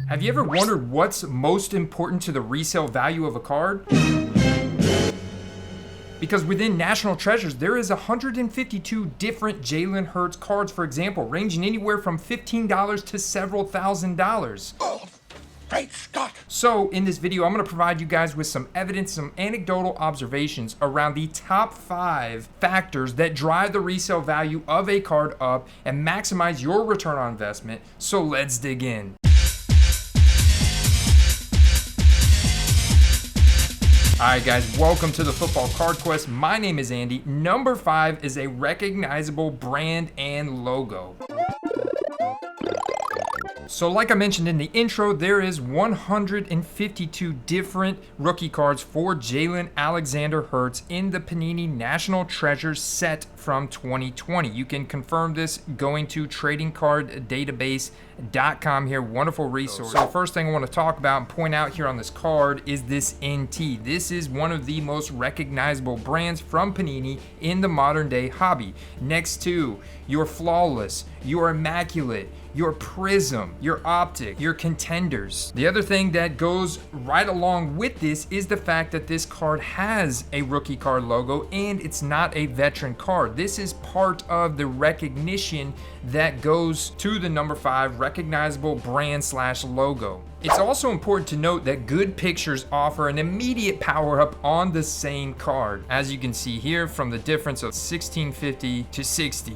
Have you ever wondered what's most important to the resale value of a card? Because within National Treasures, there is 152 different Jalen Hurts cards, for example, ranging anywhere from $15 to several $1,000s. Oh, great Scott! So in this video, I'm gonna provide you guys with some evidence, some anecdotal observations around the top 5 factors that drive the resale value of a card up and maximize your return on investment. So let's dig in. Alright guys, welcome to the Football Card Quest. My name is Andy. Number 5 is a recognizable brand and logo. So like I mentioned in the intro, there is 152 different rookie cards for Jalen Alexander Hurts in the Panini National Treasures set from 2020. You can confirm this going to tradingcarddatabase.com here, wonderful resource. So the first thing I want to talk about and point out here on this card is this NT. This is one of the most recognizable brands from Panini in the modern day hobby. Next to your Flawless, your Immaculate, your Prism, your Optic, your Contenders. The other thing that goes right along with this is the fact that this card has a rookie card logo and it's not a veteran card. This is part of the recognition that goes to the number 5 recognizable brand / logo. It's also important to note that good pictures offer an immediate power up on the same card, as you can see here from the difference of 1650 to 60.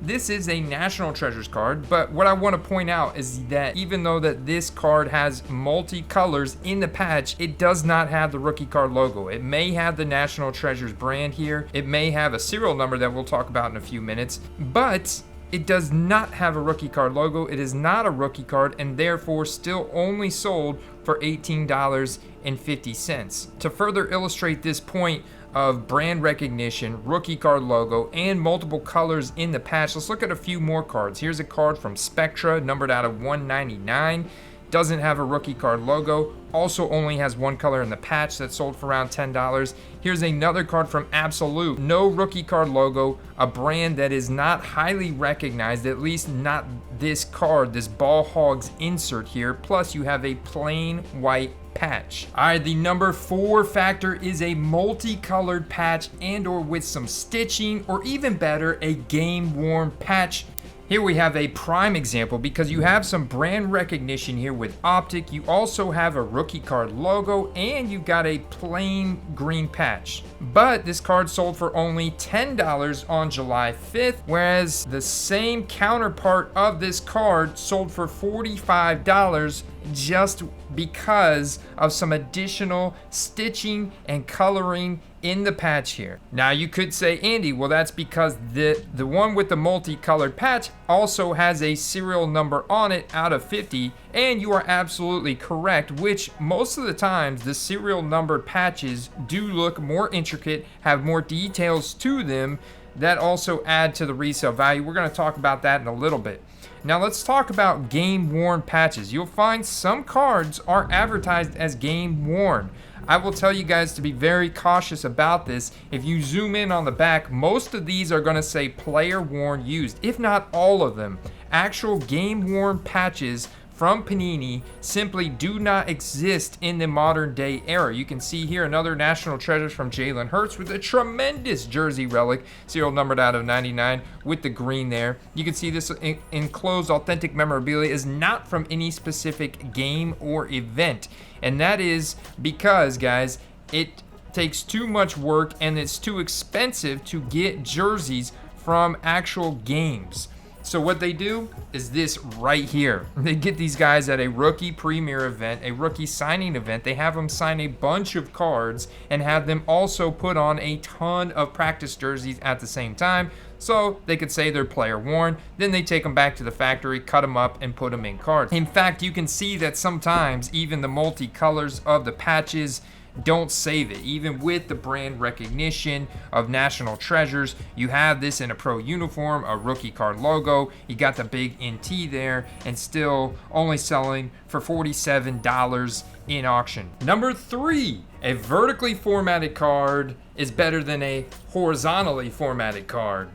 This is a National Treasures card, but what I want to point out is that even though that this card has multi-colors in the patch, it does not have the rookie card logo. It may have the National Treasures brand here. It may have a serial number that we'll talk about in a few minutes, but it does not have a rookie card logo. It is not a rookie card and therefore still only sold for $18.50. To further illustrate this point of brand recognition, rookie card logo, and multiple colors in the patch, let's look at a few more cards. Here's a card from Spectra, numbered out of 199. Doesn't have a rookie card logo, also only has one color in the patch that sold for around $10. Here's another card from Absolute, no rookie card logo, a brand that is not highly recognized, at least not this card, this Ball Hogs insert here, plus you have a plain white patch. All right, the number 4 factor is a multicolored patch and or with some stitching, or even better, a game-worn patch. Here we have a prime example because you have some brand recognition here with Optic. You also have a rookie card logo and you've got a plain green patch. But this card sold for only $10 on July 5th, whereas the same counterpart of this card sold for $45 just because of some additional stitching and coloring in the patch here. Now you could say, Andy, well that's because the one with the multicolored patch also has a serial number on it out of 50, and you are absolutely correct, which most of the times the serial numbered patches do look more intricate, have more details to them that also add to the resale value. We're going to talk about that in a little bit. Now let's talk about game-worn patches. You'll find some cards are advertised as game-worn. I will tell you guys to be very cautious about this. If you zoom in on the back, most of these are going to say player-worn used, if not all of them. Actual game-worn patches from Panini simply do not exist in the modern day era. You can see here another National Treasures from Jalen Hurts with a tremendous jersey relic, serial numbered out of 99 with the green there. You can see this enclosed authentic memorabilia is not from any specific game or event. And that is because, guys, it takes too much work and it's too expensive to get jerseys from actual games. So what they do is this right here. They get these guys at a rookie premier event, a rookie signing event. They have them sign a bunch of cards and have them also put on a ton of practice jerseys at the same time. So they could say they're player worn. Then they take them back to the factory, cut them up, and put them in cards. In fact, you can see that sometimes even the multi-colors of the patches don't save it. Even with the brand recognition of National Treasures, you have this in a pro uniform, a rookie card logo, you got the big NT there, and still only selling for $47 in auction. Number 3, a vertically formatted card is better than a horizontally formatted card.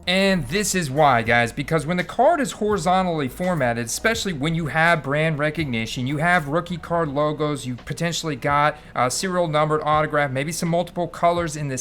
And this is why, guys, because when the card is horizontally formatted, especially when you have brand recognition, you have rookie card logos, you potentially got serial numbered autograph, maybe some multiple colors in the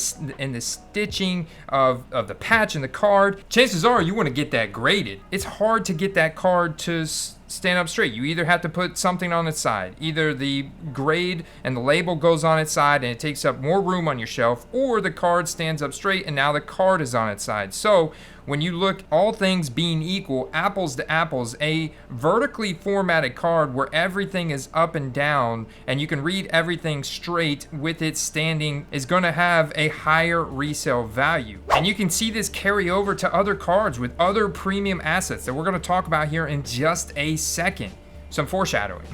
stitching of the patch and the card, chances are you want to get that graded. It's hard to get that card to stand up straight. You either have to put something on its side. Either the grade and the label goes on its side and it takes up more room on your shelf, or the card stands up straight and now the card is on its side. So when you look, all things being equal, apples to apples, a vertically formatted card where everything is up and down and you can read everything straight with it standing is going to have a higher resale value. And you can see this carry over to other cards with other premium assets that we're going to talk about here in just a second. Some foreshadowing.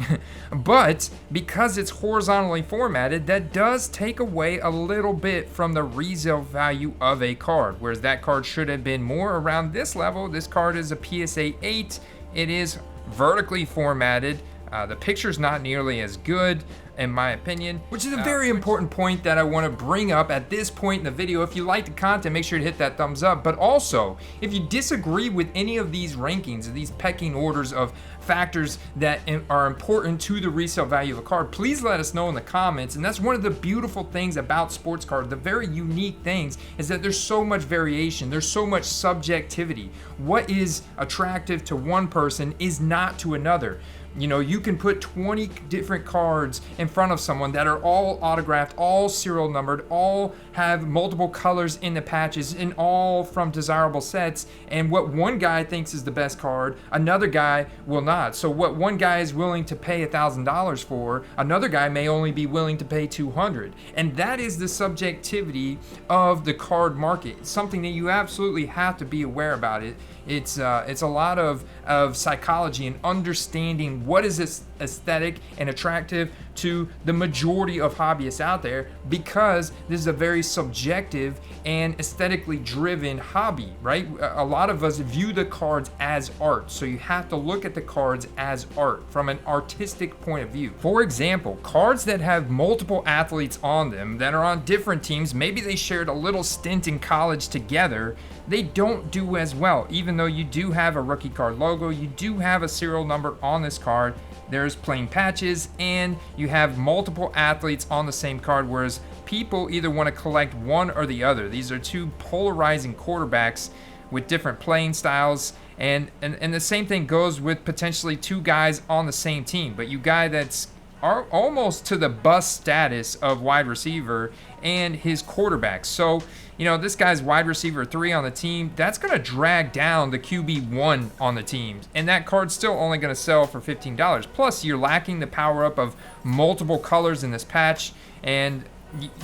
But because it's horizontally formatted, that does take away a little bit from the resale value of a card, whereas that card should have been more around this level. This card is a PSA 8. It is vertically formatted. The picture's not nearly as good, in my opinion, which is a very important point that I want to bring up at this point in the video. If you like the content, make sure to hit that thumbs up. But also, if you disagree with any of these rankings, these pecking orders of factors that are important to the resale value of a card, please let us know in the comments. And that's one of the beautiful things about sports cards. The very unique things is that there's so much variation. There's so much subjectivity. What is attractive to one person is not to another. You know, you can put 20 different cards in front of someone that are all autographed, all serial numbered, all have multiple colors in the patches, and all from desirable sets. And what one guy thinks is the best card, another guy will not. So what one guy is willing to pay $1,000 for, another guy may only be willing to pay $200. And that is the subjectivity of the card market. It's something that you absolutely have to be aware about. It's a lot of psychology and understanding what is aesthetic and attractive to the majority of hobbyists out there, because this is a very subjective and aesthetically driven hobby, right? A lot of us view the cards as art, so you have to look at the cards as art from an artistic point of view. For example, cards that have multiple athletes on them that are on different teams, maybe they shared a little stint in college together, they don't do as well. Even though you do have a rookie card logo, you do have a serial number on this card, there's plain patches, and you have multiple athletes on the same card, whereas people either want to collect one or the other. These are two polarizing quarterbacks with different playing styles, and the same thing goes with potentially two guys on the same team, but you guy that's are almost to the bust status of wide receiver and his quarterback. So, you know, this guy's wide receiver 3 on the team, that's going to drag down the QB1 on the team. And that card's still only going to sell for $15. Plus, you're lacking the power up of multiple colors in this patch. And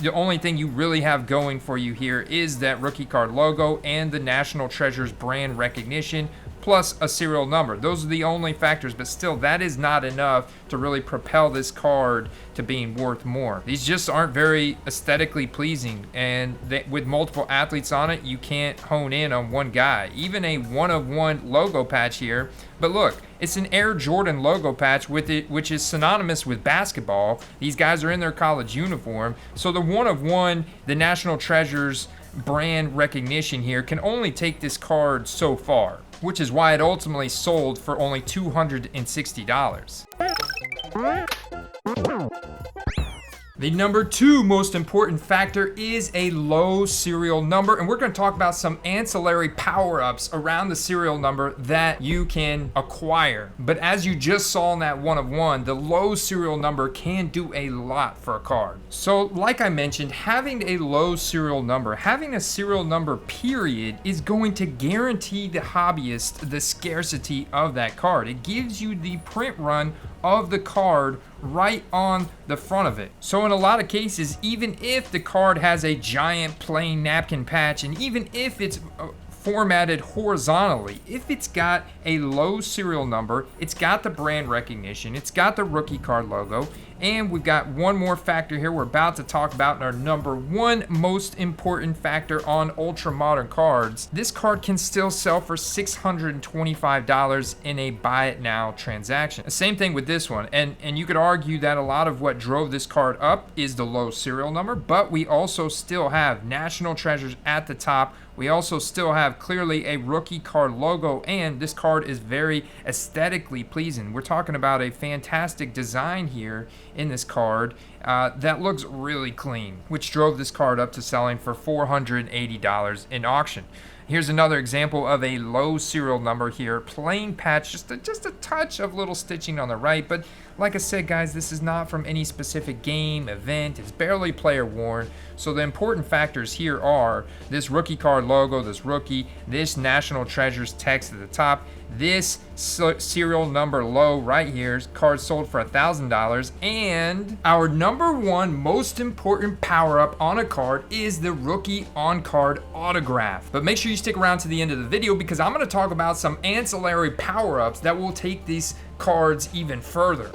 the only thing you really have going for you here is that rookie card logo and the National Treasures brand recognition, plus a serial number. Those are the only factors, but still, that is not enough to really propel this card to being worth more. These just aren't very aesthetically pleasing, and with multiple athletes on it, you can't hone in on one guy. Even a one-of-one logo patch here, but look, it's an Air Jordan logo patch with it, which is synonymous with basketball. These guys are in their college uniform, so the one-of-one, the National Treasures brand recognition here can only take this card so far, which is why it ultimately sold for only $260. The number 2 most important factor is a low serial number, and we're going to talk about some ancillary power-ups around the serial number that you can acquire. But as you just saw in that one-of-one, the low serial number can do a lot for a card. So like I mentioned, having a low serial number, having a serial number period, is going to guarantee the hobbyist the scarcity of that card. It gives you the print run of the card right on the front of it. So in a lot of cases, even if the card has a giant plain napkin patch, and even if it's formatted horizontally, if it's got a low serial number, it's got the brand recognition, it's got the rookie card logo, and we've got one more factor here we're about to talk about in our number 1 most important factor on ultra modern cards. This card can still sell for $625 in a buy it now transaction. The same thing with this one, and you could argue that a lot of what drove this card up is the low serial number, but we also still have National Treasures at the top We also still have clearly a rookie card logo, and this card is very aesthetically pleasing. We're talking about a fantastic design here in this card that looks really clean, which drove this card up to selling for $480 in auction. Here's another example of a low serial number here, plain patch, just a touch of little stitching on the right, but like I said, guys, this is not from any specific game, event, it's barely player worn. So the important factors here are this rookie card logo, this rookie, this National Treasures text at the top, this serial number low right here, card sold for $1,000, and our number one most important power up on a card is the rookie on card autograph. But make sure you stick around to the end of the video because I'm going to talk about some ancillary power ups that will take these cards even further.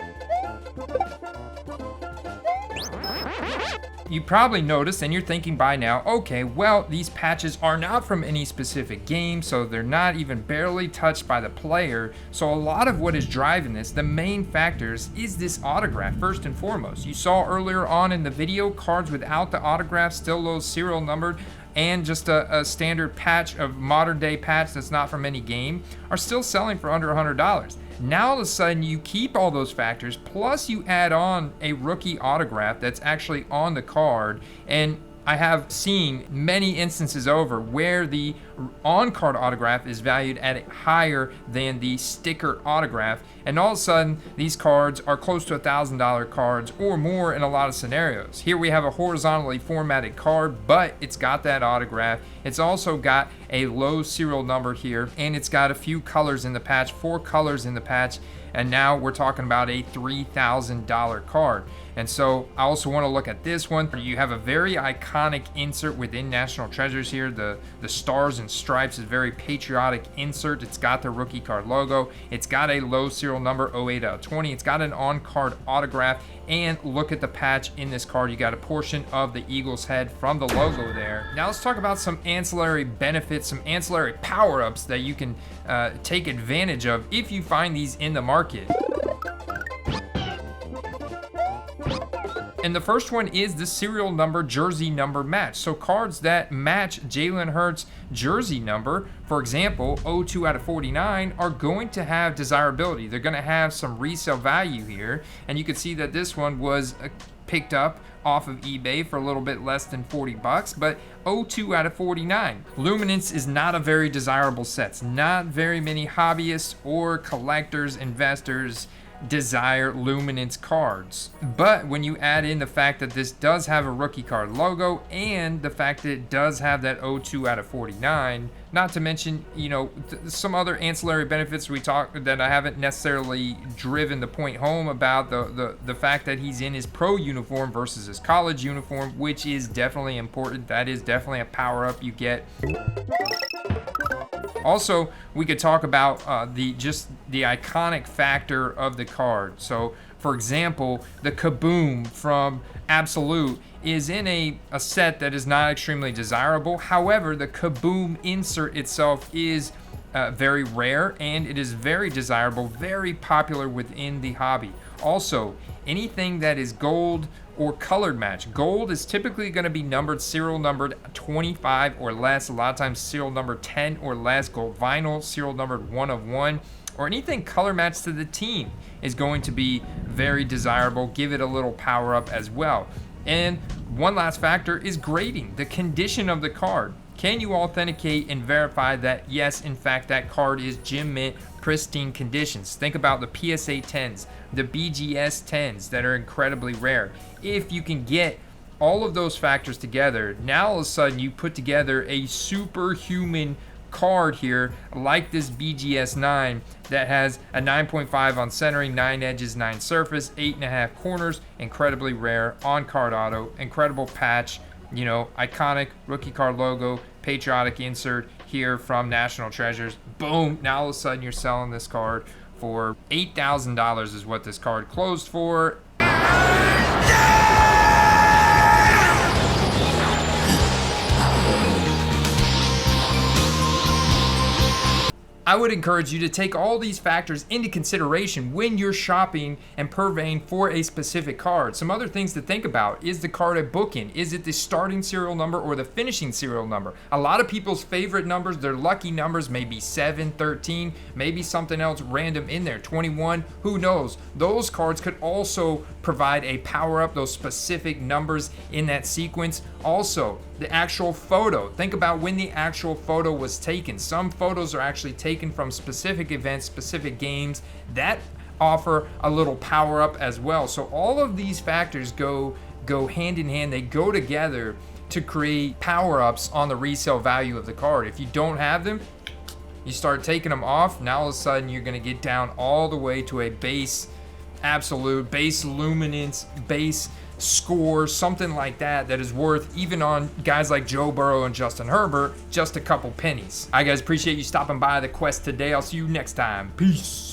You probably noticed and you're thinking by now, okay, well, these patches are not from any specific game, so they're not even barely touched by the player. So a lot of what is driving this, the main factors, is this autograph first and foremost. You saw earlier on in the video, cards without the autograph, still low serial numbered, and just a standard patch of modern day patch that's not from any game are still selling for under $100. Now all of a sudden you keep all those factors, plus you add on a rookie autograph that's actually on the card, and I have seen many instances over where the on-card autograph is valued at higher than the sticker autograph, and all of a sudden these cards are close to $1,000 cards or more in a lot of scenarios. Here we have a horizontally formatted card, but it's got that autograph. It's also got a low serial number here, and it's got a few colors in the patch, 4 colors in the patch, and now we're talking about a $3,000 card. And so I also want to look at this one. You have a very iconic insert within National Treasures here. The stars and stripes is a very patriotic insert. It's got the rookie card logo. It's got a low serial number 08 out of 20. It's got an on-card autograph. And look at the patch in this card. You got a portion of the Eagle's head from the logo there. Now let's talk about some ancillary benefits, some ancillary power-ups that you can take advantage of if you find these in the market. And the first one is the serial number jersey number match. So cards that match Jalen Hurts' jersey number, for example, 02 out of 49, are going to have desirability. They're going to have some resale value here. And you can see that this one was picked up off of eBay for a little bit less than 40 bucks, but 02 out of 49. Luminance is not a very desirable set. Not very many hobbyists or collectors, investors desire Luminance cards. But when you add in the fact that this does have a rookie card logo and the fact that it does have that 02 out of 49, not to mention, you know, some other ancillary benefits we talked that I haven't necessarily driven the point home about, the fact that he's in his pro uniform versus his college uniform, which is definitely important. That is definitely a power up you get. Also, we could talk about the iconic factor of the card. So, for example, the Kaboom from Absolute is in a set that is not extremely desirable. However, the Kaboom insert itself is very rare, and it is very desirable, very popular within the hobby. Also, anything that is gold or colored match. Gold is typically going to be numbered, serial numbered 25 or less. A lot of times serial number 10 or less. Gold vinyl, serial numbered 1 of 1. Or anything color matched to the team is going to be very desirable. Give it a little power up as well. And one last factor is grading, the condition of the card. Can you authenticate and verify that, yes, in fact, that card is gem mint, pristine conditions? Think about the PSA 10s, the BGS 10s that are incredibly rare. If you can get all of those factors together, now all of a sudden you put together a superhuman card here, like this BGS 9 that has a 9.5 on centering, 9 edges, 9 surface, 8.5 corners, incredibly rare, on card auto, incredible patch, you know, iconic rookie card logo, patriotic insert here from National Treasures. Boom, now all of a sudden you're selling this card for $8,000 is what this card closed for. I would encourage you to take all these factors into consideration when you're shopping and purveying for a specific card. Some other things to think about: is the card a bookend? Is it the starting serial number or the finishing serial number? A lot of people's favorite numbers, their lucky numbers, may be 7, 13, maybe something else random in there, 21, who knows? Those cards could also provide a power up, those specific numbers in that sequence. Also, the actual photo. Think about when the actual photo was taken. Some photos are actually taken from specific events, specific games that offer a little power up as well. So all of these factors go hand in hand. They go together to create power ups on the resale value of the card. If you don't have them, you start taking them off, now all of a sudden you're going to get down all the way to a base absolute, base luminance, base score, something like that, that is worth, even on guys like Joe Burrow and Justin Herbert, just a couple pennies. I guys appreciate you stopping by the quest today. I'll see you next time. Peace.